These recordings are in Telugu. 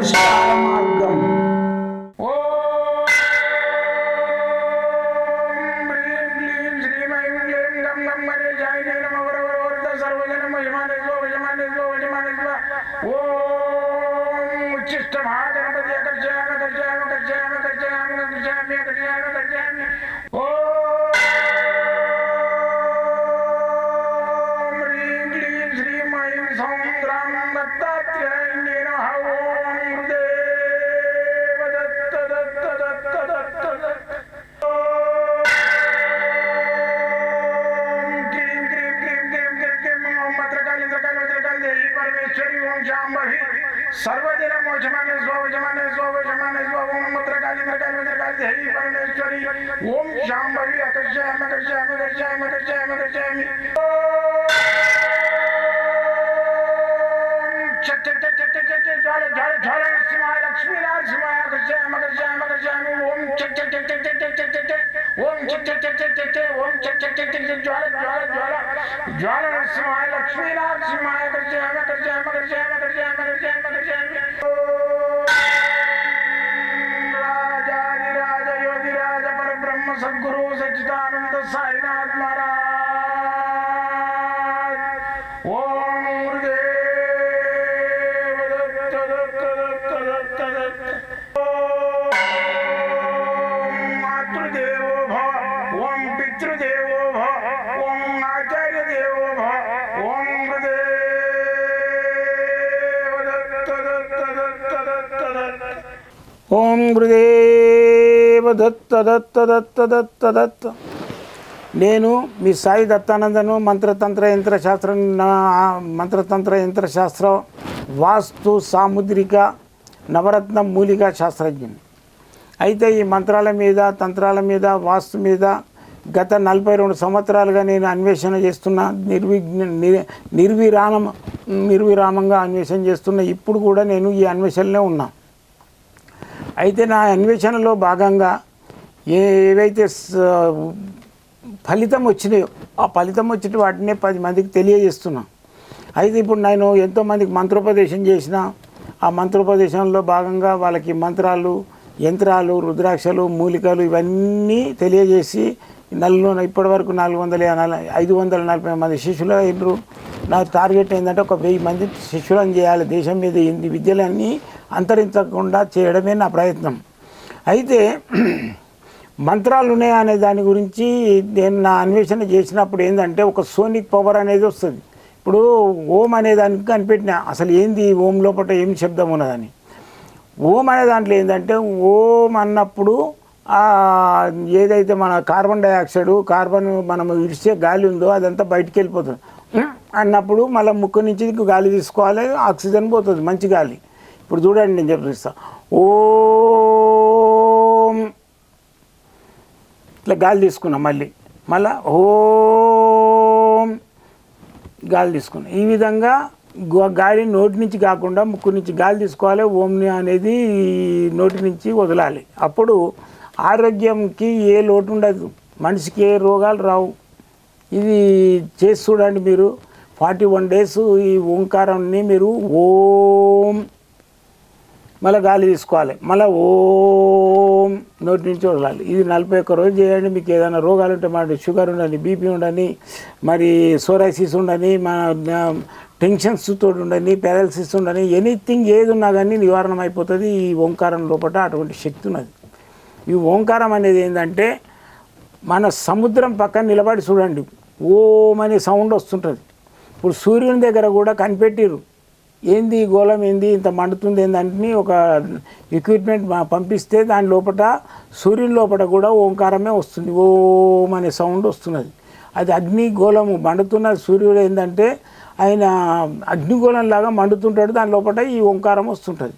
పరిష్కార మార్గం. सर्वदिन मोचमाने स्वजमाने स्वजमाने स्वम मत्रकाली मत्रकाली मत्रकाली देवी परमेश्वरी ओम शांभवी अकर्षयामि अकर्षयामि अकर्षयामि अकर्षयामि अकर्षयामि चट चट चट चट चट ज्वाल ज्वाल ज्वाल नरसिंहाय लक्ष्मी नरसिंहाय अकर्षयामि अकर्षयामि अकर्षयामि ओम चट चट चट चट चट चट चट ओम चट चट चट चट चट ओम चट चट चट चट ज्वाल ज्वाल ज्वाल ज्वाल नरसिंहाय लक्ष्मी नरसिंहाय अकर्षयामि अकर्षयामि अकर्षयामि अकर्षयामि अकर्षयामि अकर्षयामि राजाधिराज योगिराज परब्रह्म सद्गुरु सच्चिदानंद साईनाथ महाराज ओम गुरुदेव दत्त दत्त दत्त दत्त दत्त ओम मातृदेवो भव ओम पितृदेवो भव ओम आचार्य देवो भव ओम ఓం గురుదేవ దత్త దత్త దత్త దత్త దత్త. నేను మీ సాయి దత్తానందను మంత్రతంత్ర యంత్రశాస్త్రం వాస్తు సాముద్రిక నవరత్న మూలికా శాస్త్రజ్ఞుని. అయితే ఈ మంత్రాల మీద తంత్రాల మీద వాస్తు మీద గత 42 సంవత్సరాలుగా నేను అన్వేషణ చేస్తున్న నిర్విరామంగా అన్వేషణ చేస్తున్న. ఇప్పుడు కూడా నేను ఈ అన్వేషణలో ఉన్నా. అయితే నా అన్వేషణలో భాగంగా ఏవైతే ఫలితం వచ్చినాయో ఆ ఫలితం వచ్చిన వాటినే 10 మందికి తెలియజేస్తున్నా. అయితే ఇప్పుడు నేను ఎంతోమందికి మంత్రోపదేశం చేసిన. ఆ మంత్రోపదేశంలో భాగంగా వాళ్ళకి మంత్రాలు, యంత్రాలు, రుద్రాక్షలు, మూలికలు ఇవన్నీ తెలియజేసి ఇప్పటివరకు 540 మంది శిష్యులు అయినరు. నా టార్గెట్ ఏంటంటే ఒక 1000 మంది శిష్యులను చేయాలి. దేశం మీద ఈ విద్యలన్నీ అంతరించకుండా చేయడమే నా ప్రయత్నం. అయితే మంత్రాలు ఉన్నాయా అనే దాని గురించి నేను నా అన్వేషణ చేసినప్పుడు ఏంటంటే ఒక సోనిక్ పవర్ అనేది వస్తుంది. ఇప్పుడు ఓం అనే దానికి కనిపెట్టిన అసలు ఏంది ఓం లోపల ఏం శబ్దం ఉన్నదని. ఓం అనే దాంట్లో ఏంటంటే ఓం అన్నప్పుడు ఏదైతే మన కార్బన్ డైఆక్సైడ్ మనం ఇడిచే గాలి ఉందో అదంతా బయటికి వెళ్ళిపోతుంది. అన్నప్పుడు మళ్ళీ ముక్కు నుంచి గాలి తీసుకోవాలి, ఆక్సిజన్ పోతుంది, మంచి గాలి. ఇప్పుడు చూడండి నేను చెప్పిస్తా. ఓం ఇట్లా గాలి తీసుకున్నాం, మళ్ళీ ఓం గాలి తీసుకున్నాం. ఈ విధంగా గాలి నోటి నుంచి కాకుండా ముక్కు నుంచి గాలి తీసుకోవాలి. ఓంని అనేది నోటి నుంచి వదలాలి. అప్పుడు ఆరోగ్యంకి ఏ లోటు ఉండదు, మనిషికి ఏ రోగాలు రావు. ఇది చేసి చూడండి మీరు. 41 డేస్ ఈ ఓంకారాన్ని మీరు ఓం మళ్ళీ గాలి తీసుకోవాలి, మళ్ళీ ఓం నోటి నుంచి వదలాలి. ఇది 41 రోజు చేయండి. మీకు ఏదైనా రోగాలు ఉంటే మరి షుగర్ ఉండని, బీపీ ఉండని, మరి సోరైసిస్ ఉండని, మన టెన్షన్స్ తోటి ఉండని, పారాలసిస్ ఉండని, ఎనీథింగ్ ఏది ఉన్నా కానీ నివారణ అయిపోతుంది. ఈ ఓంకారం లోపల అటువంటి శక్తి ఉన్నది. ఈ ఓంకారం అనేది ఏంటంటే మన సముద్రం పక్కన నిలబడి చూడండి, ఓం అనే సౌండ్ వస్తుంటుంది. ఇప్పుడు సూర్యుని దగ్గర కూడా కనిపెట్టిరు. ఏంది గోళం ఏంది ఇంత మండుతుంది ఏందని ఒక ఎక్విప్మెంట్ పంపిస్తే దాని లోపల సూర్యుని లోపల కూడా ఓంకారమే వస్తుంది, ఓం అనే సౌండ్ వస్తున్నది. అది అగ్నిగోళము మండుతున్న సూర్యుడు ఏంటంటే ఆయన అగ్నిగోళంలాగా మండుతుంటాడు, దాని లోపల ఈ ఓంకారం వస్తుంటుంది.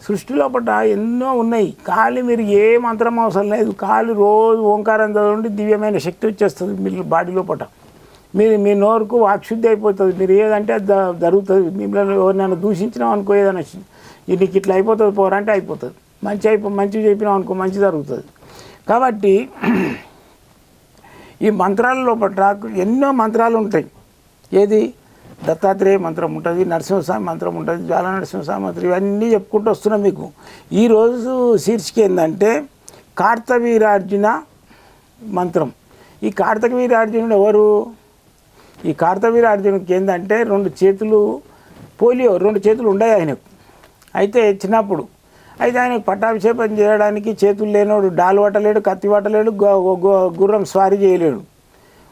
సృష్టి లోపల ఎన్నో ఉన్నాయి. ఖాళీ మీరు ఏ మంత్రం అవసరం లేదు, ఖాళీ రోజు ఓంకారం చదవండి, దివ్యమైన శక్తి వచ్చేస్తుంది మీరు బాడీ లోపల. మీ నోరుకు వాక్శుద్ధి అయిపోతుంది. మీరు ఏదంటే అది జరుగుతుంది. మిమ్మల్ని ఎవరినైనా దూషించినాం అనుకో, ఏదైనా నీకు ఇట్లా అయిపోతుంది పోరంటే అయిపోతుంది. మంచి చెప్పినాం అనుకో మంచి జరుగుతుంది. కాబట్టి ఈ మంత్రాల లోపల ఎన్నో మంత్రాలు ఉంటాయి. ఏది దత్తాత్రేయ మంత్రం ఉంటుంది, నరసింహస్వామి మంత్రం ఉంటుంది, జ్వాల నరసింహస్వామి మంత్రం, ఇవన్నీ చెప్పుకుంటూ వస్తున్నాం మీకు. ఈరోజు శీర్షిక ఏంటంటే కార్తవీర్యార్జున మంత్రం. ఈ కార్తవీర్యార్జునుడు ఎవరు? ఈ కార్తవీర్యార్జునుడికి ఏంటంటే 2 చేతులు, పోలియో 2 చేతులు ఉన్నాయి ఆయనకు. అయితే చిన్నప్పుడు అయితే ఆయనకు పట్టాభిషేకం చేయడానికి చేతులు లేనోడు, డాలు పట్టలేడు, కత్తి పట్టలేడు, గుర్రం స్వారీ చేయలేడు.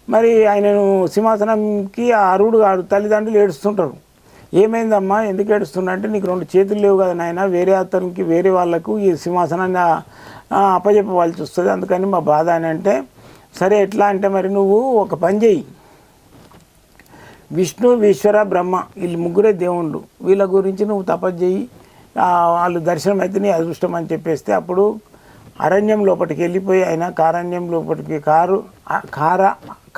మరి ఆయనను సింహాసనంకి అరుడు కాడు, తల్లిదండ్రులు ఏడుస్తుంటారు. ఏమైందమ్మా, ఎందుకు ఏడుస్తున్నా అంటే నీకు 2 చేతులు లేవు కదా నాయన, వేరే అతనికి వేరే వాళ్ళకు ఈ సింహాసనాన్ని అప్పచెప్పవలసి వస్తుంది, అందుకని మా బాధ అని అంటే, సరే ఎట్లా అంటే మరి నువ్వు ఒక పని చేయి, విష్ణు ఈశ్వర బ్రహ్మ వీళ్ళు ముగ్గురే దేవుళ్ళు, వీళ్ళ గురించి నువ్వు తపస్సు చేయి, వాళ్ళు దర్శనం అయితే నీ అదృష్టం అని చెప్పేస్తే అప్పుడు అరణ్యం లోపలికి వెళ్ళిపోయి ఆయన కారణ్యం లోపలికి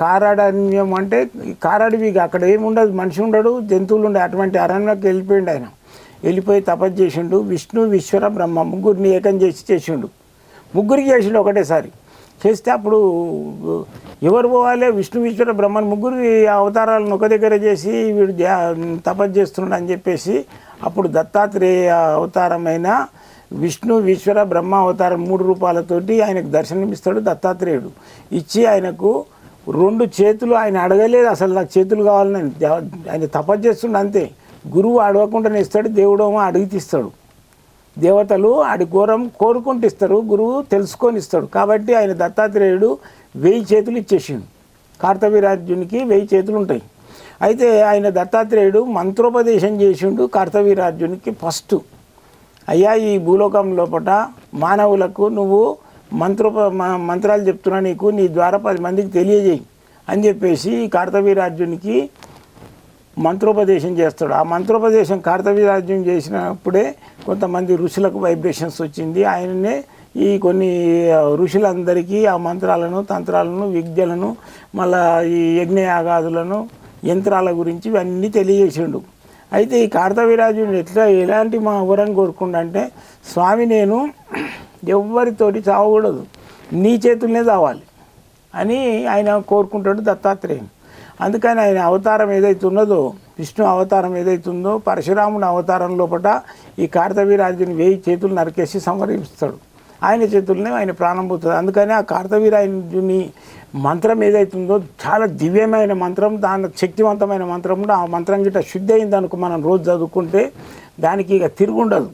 కారారణ్యం అంటే కారడివిగా అక్కడ ఏముండదు, మనిషి ఉండడు, జంతువులు ఉండే, అటువంటి అరణ్యంలోకి వెళ్ళిపోయిండు. ఆయన వెళ్ళిపోయి తపస్సు చేసిండు, విష్ణు ఈశ్వర బ్రహ్మ ముగ్గురిని ఏకం చేసిండు. ముగ్గురికి చేసిండు ఒకటేసారి. చేస్తే అప్పుడు ఎవరు పోవాలి, విష్ణు ఈశ్వర బ్రహ్మను ముగ్గురి అవతారాలను ఒక దగ్గర చేసి వీడు తపస్సు చేస్తున్నాడు అని చెప్పేసి అప్పుడు దత్తాత్రేయ అవతారమైన విష్ణు ఈశ్వర బ్రహ్మ అవతారం 3 రూపాలతోటి ఆయనకు దర్శనమిస్తాడు దత్తాత్రేయుడు. ఇచ్చి ఆయనకు 2 చేతులు, ఆయన అడగలేదు అసలు నాకు చేతులు కావాలని, ఆయన తపస్సు చేస్తుండే అంతే. గురువు అడగకుండానే ఇస్తాడు, దేవుడేమో అడిగి తీస్తాడు. దేవతలు అడి కోరుకుంటూ ఇస్తారు, గురువు తెలుసుకొని ఇస్తాడు. కాబట్టి ఆయన దత్తాత్రేయుడు 1000 చేతులు ఇచ్చేసిండు. కార్తవీర్యార్జునికి 1000 చేతులు ఉంటాయి. అయితే ఆయన దత్తాత్రేయుడు మంత్రోపదేశం చేసిండు కార్తవీర్యార్జునికి ఫస్ట్. అయ్యా ఈ భూలోకం లోపల మానవులకు నువ్వు మంత్రాలు చెప్తున్నా, నీకు నీ ద్వారా 10 మందికి తెలియజేయి అని చెప్పేసి కార్తవీర్యార్జునికి మంత్రోపదేశం చేస్తాడు. ఆ మంత్రోపదేశం కార్తవీర్యార్జున చేసినప్పుడే కొంతమంది ఋషులకు వైబ్రేషన్స్ వచ్చింది. ఆయననే ఈ కొన్ని ఋషులందరికీ ఆ మంత్రాలను, తంత్రాలను, విద్యలను, మళ్ళా ఈ యజ్ఞయాగాదులను, యంత్రాల గురించి ఇవన్నీ తెలియజేసిండు. అయితే ఈ కార్తవీర్యార్జునుడు ఎలాంటి మా వరం కోరుకుండంటే, స్వామి నేను ఎవరితోటి చావకూడదు, నీ చేతులనే చావాలి అని ఆయన కోరుకుంటాడు దత్తాత్రేయుడు. అందుకని ఆయన అవతారం ఏదైతే ఉన్నదో, విష్ణు అవతారం ఏదైతుందో, పరశురాముని అవతారం లోపల ఈ కార్తవీర్యార్జుని 1000 చేతులు నరికేసి సంహరిస్తాడు. ఆయన చేతులనే ఆయన ప్రాణం పోతుంది. అందుకని ఆ కార్తవీర్యార్జుని మంత్రం ఏదైతుందో చాలా దివ్యమైన మంత్రం, దాని శక్తివంతమైన మంత్రం. ఆ మంత్రం గిట్ట శుద్ధి అయిందనుకో మనం రోజు చదువుకుంటే దానికి ఇక తిరుగుండదు.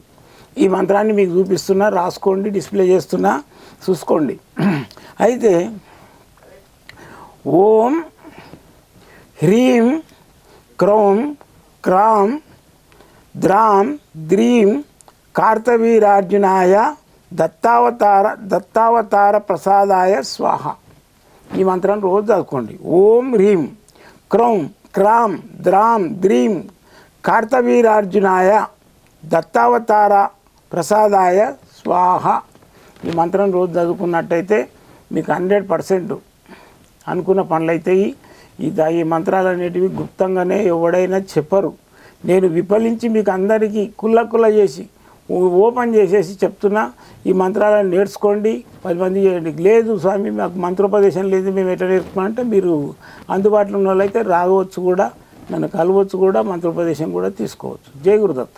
ఈ మంత్రాన్ని మీకు చూపిస్తున్నా, రాసుకోండి, డిస్ప్లే చేస్తున్నా, చూసుకోండి. అయితే ఓం హ్రీం క్రౌం క్రాం ద్రాం ద్రీం కార్తవీర్యార్జునాయ దత్తావతార ప్రసాదాయ స్వాహ. ఈ మంత్రాన్ని రోజు చదువుకోండి. ఓం హ్రీం క్రౌం క్రాం ద్రాం ద్రీం కార్తవీర్యార్జునాయ దత్తావతార ప్రసాదాయ స్వాహ. ఈ మంత్రం రోజు చదువుకున్నట్టయితే మీకు 100% అనుకున్న పనులు అవుతాయి. ఈ మంత్రాలు అనేటివి గుప్తంగానే ఎవడైనా చెప్పరు. నేను విఫలించి మీకు అందరికీ కుల్ల చేసి ఓపెన్ చేసేసి చెప్తున్నా. ఈ మంత్రాలను నేర్చుకోండి, 10 మంది చేయండి. లేదు స్వామి మాకు మంత్రోపదేశం లేదు, మేము ఎట్లా నేర్చుకోమంటే మీరు అందుబాటులో ఉన్న వాళ్ళైతే రావచ్చు కూడా, నన్ను కలవచ్చు కూడా, మంత్రోపదేశం కూడా తీసుకోవచ్చు. జై గురుదత్త.